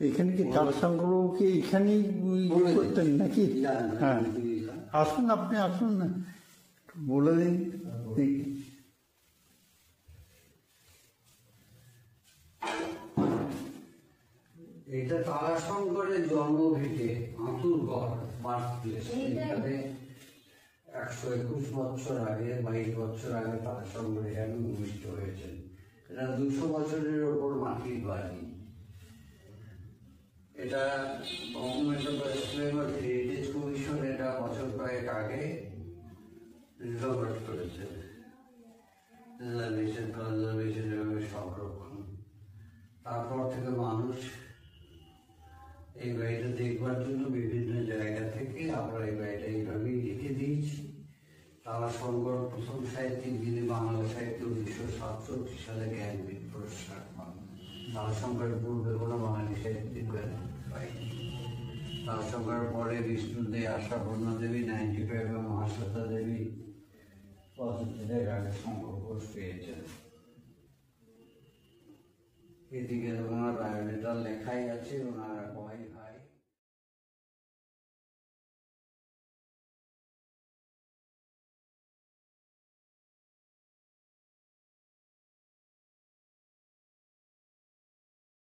এখানে কি তার সংগ্রহ কি এখানেই করতেন নাকি? হ্যাঁ, আসুন, আপনি আসুন না, বলে দিন দেখি। এটা তারাশঙ্করের জন্মভিটে, আতুরগড় বার্থ প্লেস। এখানে 121 বছর আগে, 22 বছর আগে তারাশঙ্কর এখানে ভূমিষ্ঠ হয়েছেন। এটা 200 বছরের ওপর মাটির বাড়ি। এটা government of West Bengal heritage commission এটা বছর কয়েক আগে রিকভার করেছে। রিজার্ভেশন, কনজারভেশন এবং সংরক্ষণ। তারপর থেকে মানুষ এই বাড়িটা দেখবার জন্য বিভিন্ন জায়গা থেকে আমরা এই বাড়িটা এইভাবেই লিখে দিয়েছি। তারাশঙ্কর প্রথম সাহিত্যিক, যিনি বাংলা সাহিত্য 1967 সালে জ্ঞানপীঠ পুরস্কার পান। তারাশঙ্করের পূর্বে কোনো বাঙালি সাহিত্যিক পায়নি। তারাশঙ্করের পরে বিষ্ণু দে, আশাপূর্ণা দেবী 95 এবং মহাশ্বেতা দেবী 75 আগে শঙ্কর ঘোষ পেয়েছেন। এদিকে ওনার বায়োডেটা লেখাই আছে, ওনার